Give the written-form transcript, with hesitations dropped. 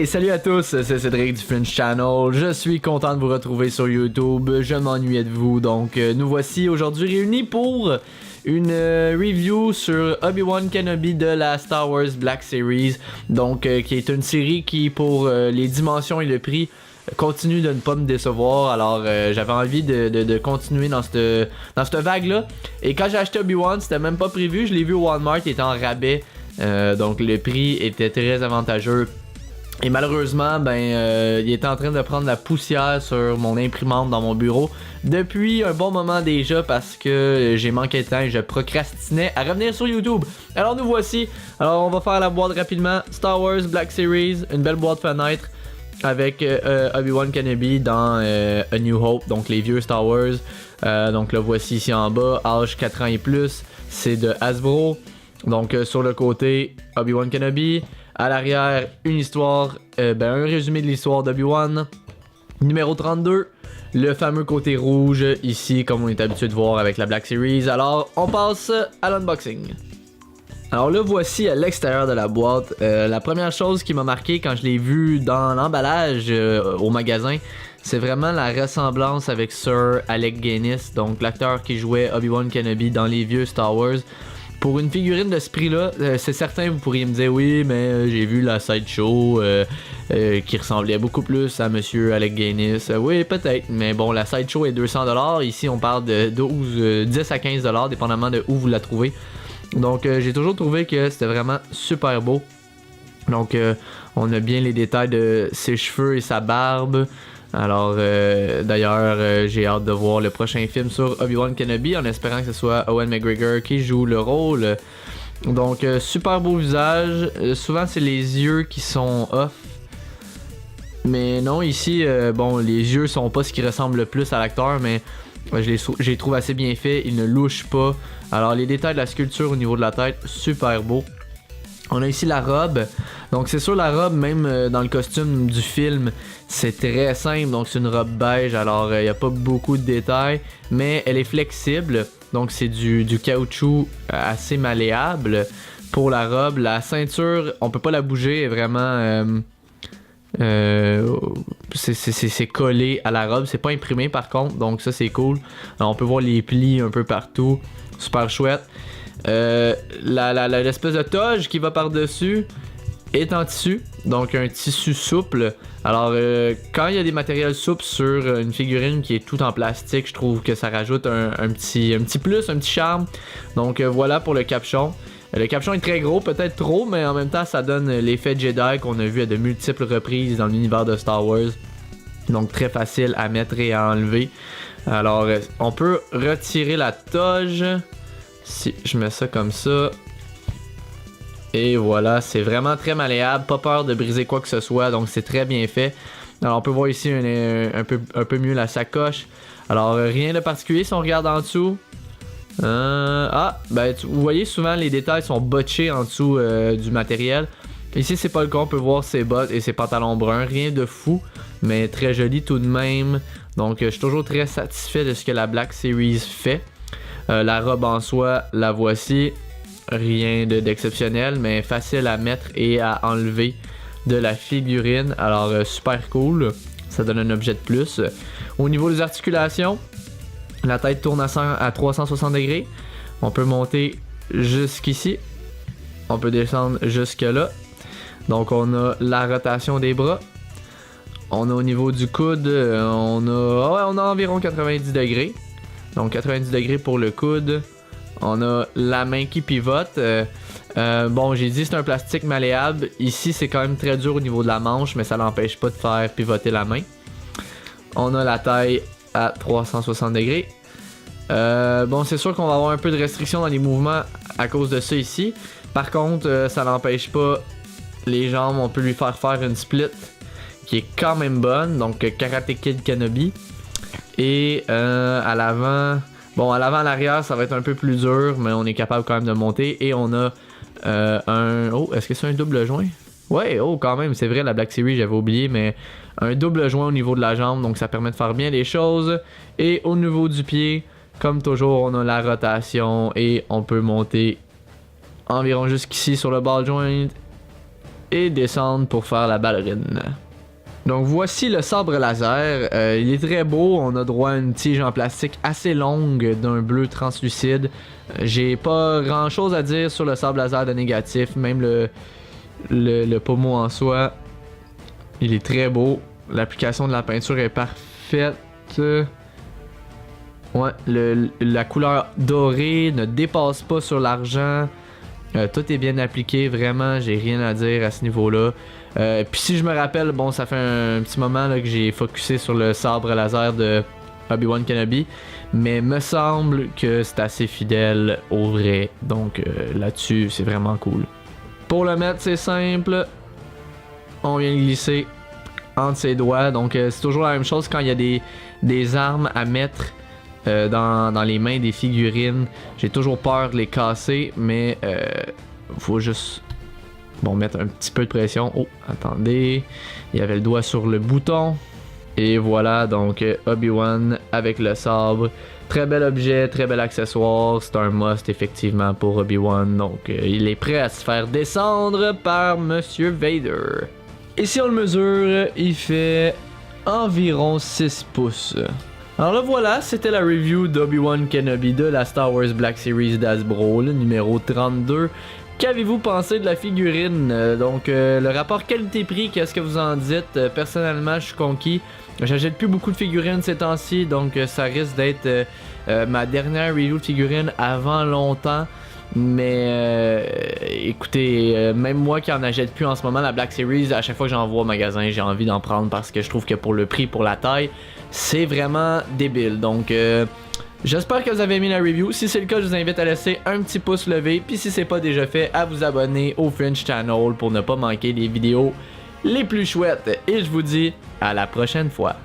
Hey, salut à tous, c'est Cédric du Fringe Channel. Je suis content de vous retrouver sur YouTube. Je m'ennuyais de vous, donc nous voici aujourd'hui réunis pour une review sur Obi-Wan Kenobi de la Star Wars Black Series. Donc, qui est une série qui, pour les dimensions et le prix, continue de ne pas me décevoir. Alors, j'avais envie de continuer dans cette vague-là. Et quand j'ai acheté Obi-Wan, c'était même pas prévu. Je l'ai vu au Walmart, il était en rabais. Donc, le prix était très avantageux. Et malheureusement, il était en train de prendre la poussière sur mon imprimante dans mon bureau depuis un bon moment déjà parce que j'ai manqué de temps et je procrastinais à revenir sur YouTube. Alors nous voici. Alors on va faire la boîte rapidement. Star Wars Black Series, une belle boîte fenêtre avec Obi-Wan Kenobi dans A New Hope, donc les vieux Star Wars. Donc le voici ici en bas, âge 4 ans et plus, c'est de Hasbro. Donc sur le côté, Obi-Wan Kenobi. À l'arrière, une histoire, un résumé de l'histoire d'Obi-Wan. Numéro 32, le fameux côté rouge, ici, comme on est habitué de voir avec la Black Series. Alors, on passe à l'unboxing. Alors le voici à l'extérieur de la boîte. La première chose qui m'a marqué quand je l'ai vu dans l'emballage au magasin, c'est vraiment la ressemblance avec Sir Alec Guinness, donc l'acteur qui jouait Obi-Wan Kenobi dans les vieux Star Wars. Pour une figurine de ce prix-là, c'est certain vous pourriez me dire oui, mais j'ai vu la Sideshow qui ressemblait beaucoup plus à Monsieur Alec Guinness. Oui, peut-être, mais bon, la Sideshow est 200$. Ici, on parle de 10 à 15$, dépendamment de où vous la trouvez. Donc, j'ai toujours trouvé que c'était vraiment super beau. Donc, on a bien les détails de ses cheveux et sa barbe. Alors, d'ailleurs, j'ai hâte de voir le prochain film sur Obi-Wan Kenobi en espérant que ce soit Ewan McGregor qui joue le rôle. Donc, super beau visage. Souvent, c'est les yeux qui sont off. Mais non, ici, les yeux sont pas ce qui ressemble le plus à l'acteur, mais je les trouve assez bien faits. Ils ne louchent pas. Alors, les détails de la sculpture au niveau de la tête, super beau. On a ici la robe. Donc c'est sûr la robe, même dans le costume du film, c'est très simple. Donc c'est une robe beige, alors il n'y a pas beaucoup de détails. Mais elle est flexible. Donc c'est du caoutchouc assez malléable pour la robe. La ceinture, on peut pas la bouger, elle est vraiment... c'est collé à la robe. C'est pas imprimé par contre, donc ça c'est cool. Alors, on peut voir les plis un peu partout. Super chouette. L'espèce de toge qui va par-dessus est en tissu, donc un tissu souple. Alors quand il y a des matériels souples sur une figurine qui est tout en plastique, je trouve que ça rajoute un petit plus, un petit charme. Donc voilà pour le capuchon. Le capuchon est très gros, peut-être trop, mais en même temps ça donne l'effet Jedi qu'on a vu à de multiples reprises dans l'univers de Star Wars. Donc très facile à mettre et à enlever. Alors on peut retirer la toge. Si je mets ça comme ça. Et voilà, c'est vraiment très malléable, pas peur de briser quoi que ce soit, donc c'est très bien fait. Alors on peut voir ici un peu mieux la sacoche. Alors rien de particulier si on regarde en dessous. Vous voyez souvent les détails sont botchés en dessous du matériel. Ici c'est pas le cas, on peut voir ses bottes et ses pantalons bruns, rien de fou, mais très joli tout de même. Donc je suis toujours très satisfait de ce que la Black Series fait. La robe en soi, la voici. Rien d'exceptionnel, mais facile à mettre et à enlever de la figurine. Alors, super cool. Ça donne un objet de plus. Au niveau des articulations, la tête tourne à 360 degrés. On peut monter jusqu'ici. On peut descendre jusque là. Donc, on a la rotation des bras. On a au niveau du coude, on a environ 90 degrés. Donc 90 degrés pour le coude. On a la main qui pivote. J'ai dit c'est un plastique malléable. Ici c'est quand même très dur au niveau de la manche, mais ça l'empêche pas de faire pivoter la main. On a la taille à 360 degrés. C'est sûr qu'on va avoir un peu de restriction dans les mouvements à cause de ça ici. Par contre, ça n'empêche pas les jambes. On peut lui faire une split qui est quand même bonne. Donc Karate Kid Kenobi. Et à l'avant, à l'arrière, ça va être un peu plus dur, mais on est capable quand même de monter. Et on a est-ce que c'est un double joint? Ouais, quand même, c'est vrai, la Black Series, j'avais oublié, mais un double joint au niveau de la jambe, donc ça permet de faire bien les choses. Et au niveau du pied, comme toujours, on a la rotation et on peut monter environ jusqu'ici sur le ball joint et descendre pour faire la ballerine. Donc voici le sabre laser, il est très beau, on a droit à une tige en plastique assez longue d'un bleu translucide. J'ai pas grand chose à dire sur le sabre laser de négatif, même le pommeau en soi, il est très beau. L'application de la peinture est parfaite. Ouais, la couleur dorée ne dépasse pas sur l'argent. Tout est bien appliqué, vraiment, j'ai rien à dire à ce niveau-là. Puis si je me rappelle, bon, ça fait un petit moment là, que j'ai focusé sur le sabre laser de Obi-Wan Kenobi, mais me semble que c'est assez fidèle au vrai, donc là-dessus, c'est vraiment cool. Pour le mettre, c'est simple, on vient glisser entre ses doigts, donc c'est toujours la même chose quand il y a des armes à mettre dans les mains des figurines. J'ai toujours peur de les casser, mais faut juste mettre un petit peu de pression. Oh, attendez, il y avait le doigt sur le bouton. Et voilà, donc Obi-Wan avec le sabre. Très bel objet, très bel accessoire. C'est un must effectivement pour Obi-Wan. Donc il est prêt à se faire descendre par Monsieur Vader. Et si on le mesure, il fait environ 6 pouces. Alors là voilà, c'était la review d'Obi-Wan Kenobi de la Star Wars Black Series d'Hasbro, le numéro 32. Qu'avez-vous pensé de la figurine? Donc le rapport qualité-prix, qu'est-ce que vous en dites? Personnellement, je suis conquis. J'achète plus beaucoup de figurines ces temps-ci, donc ça risque d'être ma dernière review de figurines avant longtemps. Mais écoutez, même moi qui en achète plus en ce moment, la Black Series, à chaque fois que j'en vois au magasin, j'ai envie d'en prendre parce que je trouve que pour le prix, pour la taille, c'est vraiment débile. Donc j'espère que vous avez aimé la review. Si c'est le cas, je vous invite à laisser un petit pouce levé. Puis si c'est pas déjà fait, à vous abonner au French Channel pour ne pas manquer les vidéos les plus chouettes. Et je vous dis à la prochaine fois.